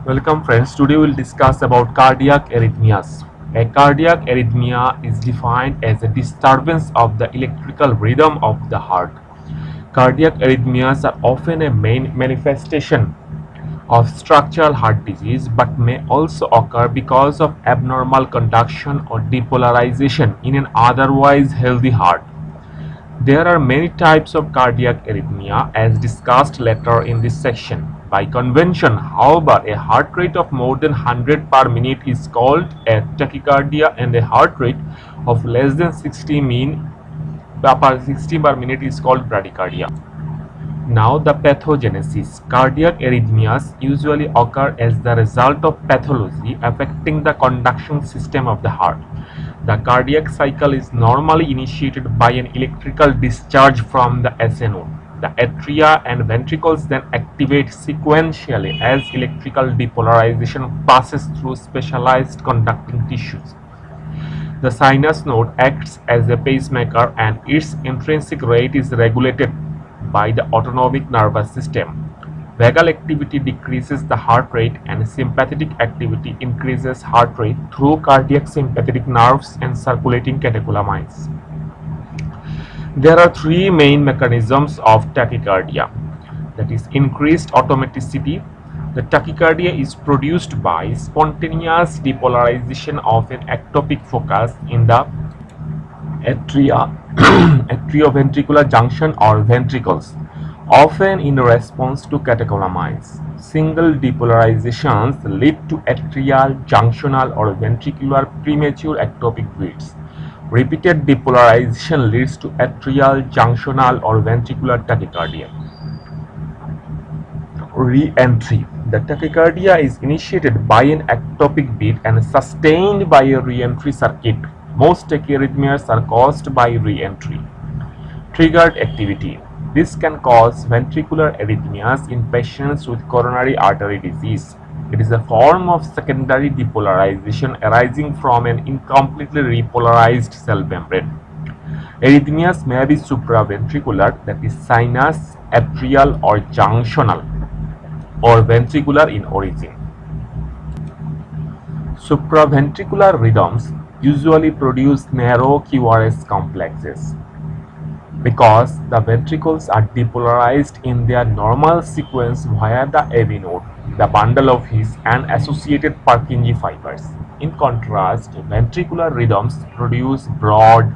Welcome friends, today we'll discuss about cardiac arrhythmias. A cardiac arrhythmia is defined as a disturbance of the electrical rhythm of the heart. Cardiac arrhythmias are often a main manifestation of structural heart disease but may also occur because of abnormal conduction or depolarization in an otherwise healthy heart. There are many types of cardiac arrhythmia as discussed later in this section. By convention, however, a heart rate of more than 100 per minute is called a tachycardia and a heart rate of less than 60 per minute is called bradycardia. Now the pathogenesis. Cardiac arrhythmias usually occur as the result of pathology affecting the conduction system of the heart. The cardiac cycle is normally initiated by an electrical discharge from the SA node. The atria and ventricles then activate sequentially as electrical depolarization passes through specialized conducting tissues. The sinus node acts as a pacemaker and its intrinsic rate is regulated by the autonomic nervous system. Vagal activity decreases the heart rate and sympathetic activity increases heart rate through cardiac sympathetic nerves and circulating catecholamines. There are three main mechanisms of tachycardia, that is increased automaticity. The tachycardia is produced by spontaneous depolarization of an ectopic focus in the atria, atrioventricular junction or ventricles, often in response to catecholamines. Single depolarizations lead to atrial, junctional or ventricular premature ectopic beats. Repeated depolarization leads to atrial, junctional or ventricular tachycardia. Re-entry. The tachycardia is initiated by an ectopic beat and sustained by a re-entry circuit. Most tachyarrhythmias are caused by re-entry. Triggered activity. This can cause ventricular arrhythmias in patients with coronary artery disease. It is a form of secondary depolarization arising from an incompletely repolarized cell membrane. Arrhythmias may be supraventricular, that is sinus, atrial or junctional, or ventricular in origin. Supraventricular rhythms usually produce narrow QRS complexes. Because the ventricles are depolarized in their normal sequence via the AV node, the bundle of His and associated Purkinje fibers. In contrast, ventricular rhythms produce broad,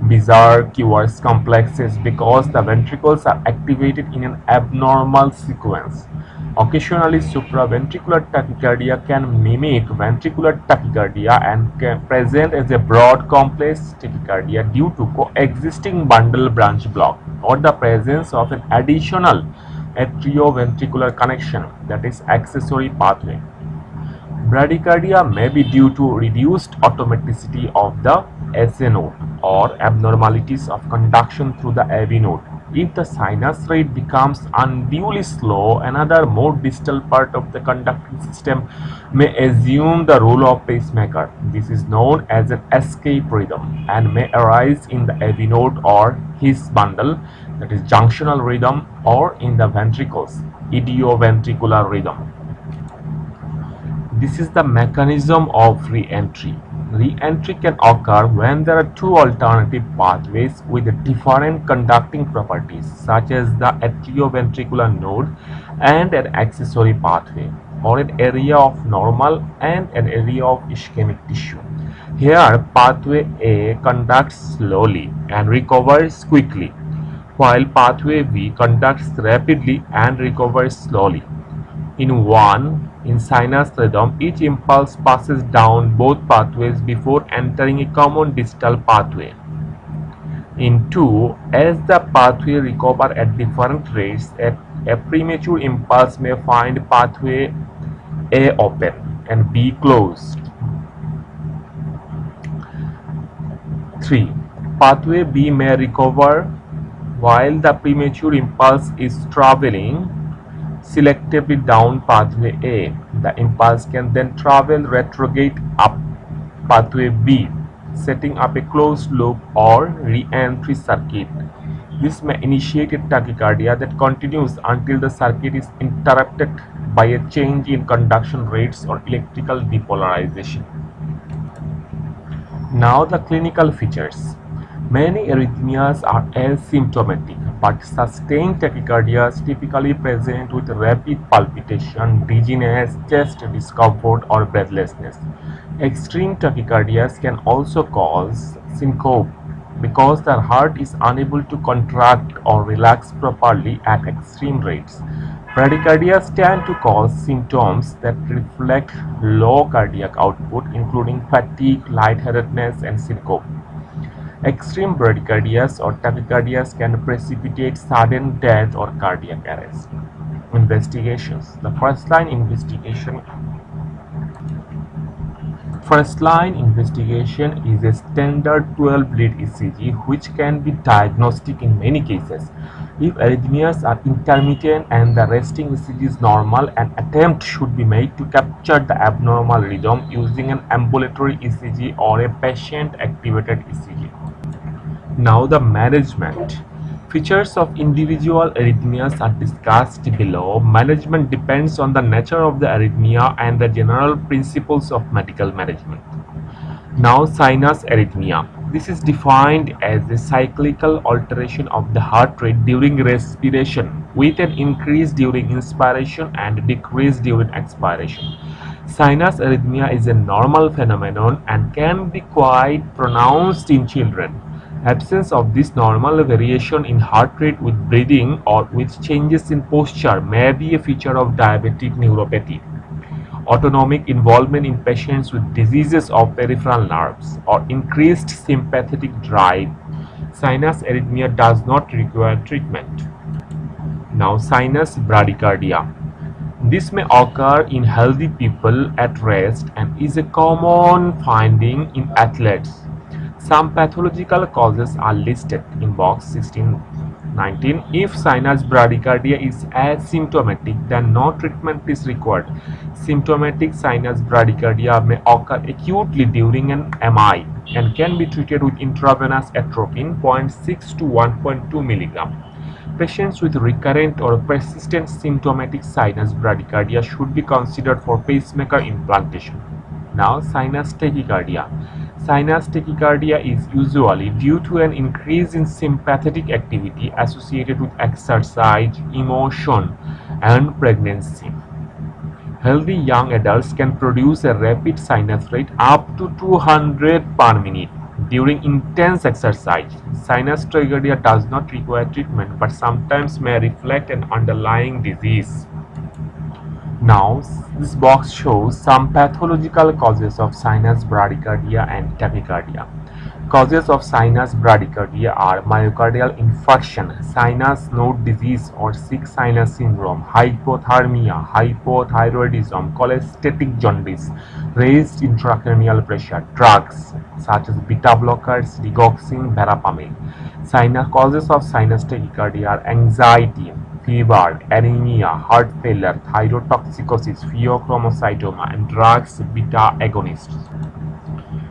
bizarre QRS complexes because the ventricles are activated in an abnormal sequence. Occasionally, supraventricular tachycardia can mimic ventricular tachycardia and can present as a broad complex tachycardia due to coexisting bundle branch block or the presence of an additional atrioventricular connection, that is accessory pathway. Bradycardia may be due to reduced automaticity of the SA node or abnormalities of conduction through the AV node. If the sinus rate becomes unduly slow, another more distal part of the conducting system may assume the role of pacemaker. This is known as an escape rhythm and may arise in the AV node or His bundle, that is junctional rhythm, or in the ventricles, idioventricular rhythm. This is the mechanism of re-entry. Re-entry can occur when there are two alternative pathways with different conducting properties, such as the atrioventricular node and an accessory pathway, or an area of normal and an area of ischemic tissue. Here, pathway A conducts slowly and recovers quickly, while pathway B conducts rapidly and recovers slowly. In sinus rhythm, each impulse passes down both pathways before entering a common distal pathway. In 2, as the pathway recover at different rates, a premature impulse may find pathway A open and B closed. 3. Pathway B may recover while the premature impulse is traveling selectively down pathway A. The impulse can then travel retrograde up pathway B, setting up a closed loop or re-entry circuit. This may initiate a tachycardia that continues until the circuit is interrupted by a change in conduction rates or electrical depolarization. Now the clinical features. Many arrhythmias are asymptomatic, but sustained tachycardias typically present with rapid palpitation, dizziness, chest discomfort, or breathlessness. Extreme tachycardias can also cause syncope because the heart is unable to contract or relax properly at extreme rates. Bradycardias tend to cause symptoms that reflect low cardiac output, including fatigue, lightheadedness, and syncope. Extreme bradycardias or tachycardias can precipitate sudden death or cardiac arrest. Investigations. The first-line investigation is a standard 12-lead ECG, which can be diagnostic in many cases. If arrhythmias are intermittent and the resting ECG is normal, an attempt should be made to capture the abnormal rhythm using an ambulatory ECG or a patient-activated ECG. Now the management. Features of individual arrhythmias are discussed below. Management depends on the nature of the arrhythmia and the general principles of medical management. Now sinus arrhythmia. This is defined as a cyclical alteration of the heart rate during respiration, with an increase during inspiration and decrease during expiration. Sinus arrhythmia is a normal phenomenon and can be quite pronounced in children. Absence of this normal variation in heart rate with breathing or with changes in posture may be a feature of diabetic neuropathy. Autonomic involvement in patients with diseases of peripheral nerves or increased sympathetic drive. Sinus arrhythmia does not require treatment. Now, sinus bradycardia. This may occur in healthy people at rest and is a common finding in athletes. Some pathological causes are listed in box 16-19. If sinus bradycardia is asymptomatic, then no treatment is required. Symptomatic sinus bradycardia may occur acutely during an MI and can be treated with intravenous atropine 0.6 to 1.2 mg. Patients with recurrent or persistent symptomatic sinus bradycardia should be considered for pacemaker implantation. Now, sinus tachycardia. Sinus tachycardia is usually due to an increase in sympathetic activity associated with exercise, emotion, and pregnancy. Healthy young adults can produce a rapid sinus rate up to 200 per minute during intense exercise. Sinus tachycardia does not require treatment but sometimes may reflect an underlying disease. Now, this box shows some pathological causes of sinus bradycardia and tachycardia. Causes of sinus bradycardia are myocardial infarction, sinus node disease or sick sinus syndrome, hypothermia, hypothyroidism, cholestatic jaundice, raised intracranial pressure, drugs such as beta blockers, digoxin, verapamil. Causes of sinus tachycardia are anxiety, fever, anemia, heart failure, thyrotoxicosis, pheochromocytoma, and drugs beta agonists.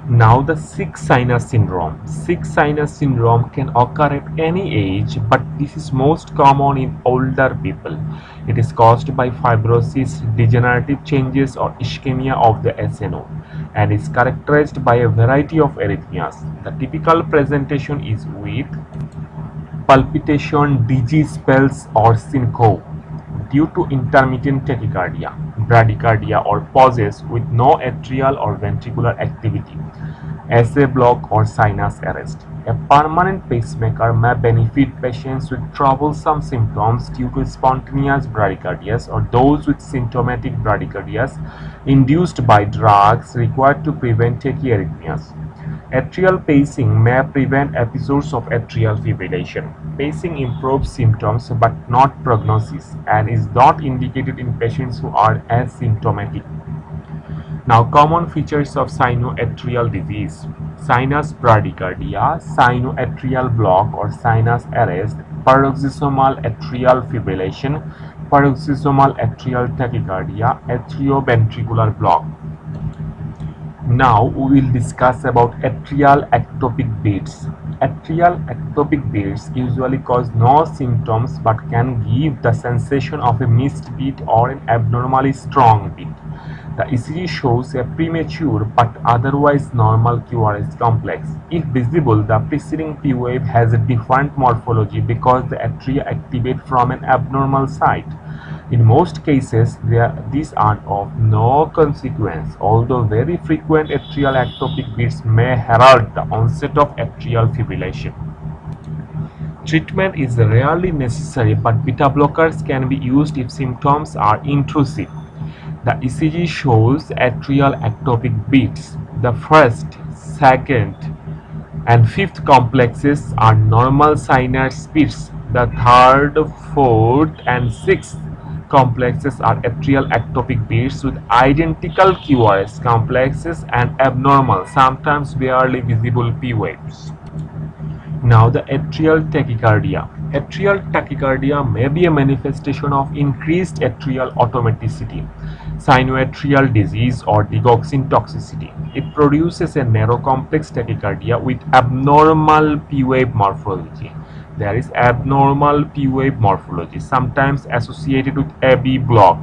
Now the sick sinus syndrome. Sick sinus syndrome can occur at any age, but this is most common in older people. It is caused by fibrosis, degenerative changes, or ischemia of the SNO and is characterized by a variety of arrhythmias. The typical presentation is with palpitation, dizzy spells, or syncope due to intermittent tachycardia, bradycardia, or pauses with no atrial or ventricular activity, SA block, or sinus arrest. A permanent pacemaker may benefit patients with troublesome symptoms due to spontaneous bradycardias or those with symptomatic bradycardias induced by drugs required to prevent tachyarrhythmias. Atrial pacing may prevent episodes of atrial fibrillation. Pacing improves symptoms but not prognosis and is not indicated in patients who are asymptomatic. Now, common features of sinoatrial disease: sinus bradycardia, sinoatrial block or sinus arrest, paroxysmal atrial fibrillation, paroxysmal atrial tachycardia, atrioventricular block. Now we will discuss about atrial ectopic beats. Atrial ectopic beats usually cause no symptoms but can give the sensation of a missed beat or an abnormally strong beat. The ECG shows a premature but otherwise normal QRS complex. If visible, the preceding P wave has a different morphology because the atria activate from an abnormal site. In most cases, these are of no consequence, although very frequent atrial ectopic beats may herald the onset of atrial fibrillation. Treatment is rarely necessary, but beta blockers can be used if symptoms are intrusive. The ECG shows atrial ectopic beats. The first, second, and fifth complexes are normal sinus beats. The third, fourth, and sixth complexes are atrial ectopic beats with identical QRS complexes and abnormal, sometimes barely visible P waves. Now the atrial tachycardia. Atrial tachycardia may be a manifestation of increased atrial automaticity, sinoatrial disease or digoxin toxicity. It produces a narrow complex tachycardia with abnormal P-wave morphology. There is abnormal P-wave morphology, sometimes associated with AB block.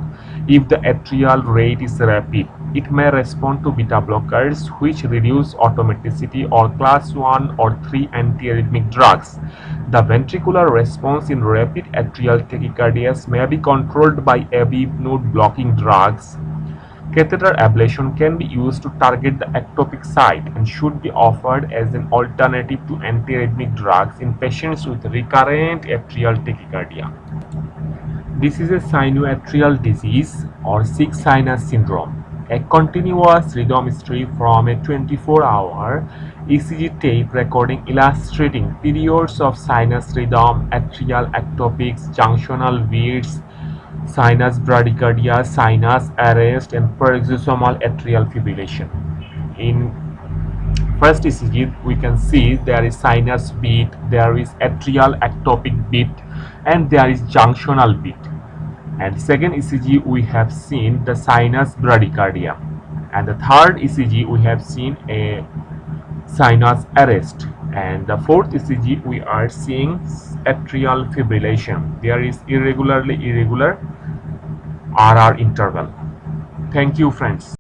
If the atrial rate is rapid, it may respond to beta blockers which reduce automaticity or class 1 or 3 antiarrhythmic drugs. The ventricular response in rapid atrial tachycardias may be controlled by AB node blocking drugs. Catheter ablation can be used to target the ectopic site and should be offered as an alternative to antiarrhythmic drugs in patients with recurrent atrial tachycardia. This is a sinoatrial disease or sick sinus syndrome, a continuous rhythm stream from a 24-hour ECG tape recording illustrating periods of sinus rhythm, atrial ectopics, junctional beats, sinus bradycardia, sinus arrest, and paroxysmal atrial fibrillation. In first ECG, we can see there is sinus beat, there is atrial ectopic beat, and there is junctional beat. And second ECG, we have seen the sinus bradycardia. And the third ECG, we have seen a sinus arrest. And the fourth ECG, we are seeing atrial fibrillation. There is irregular RR interval. Thank you, friends.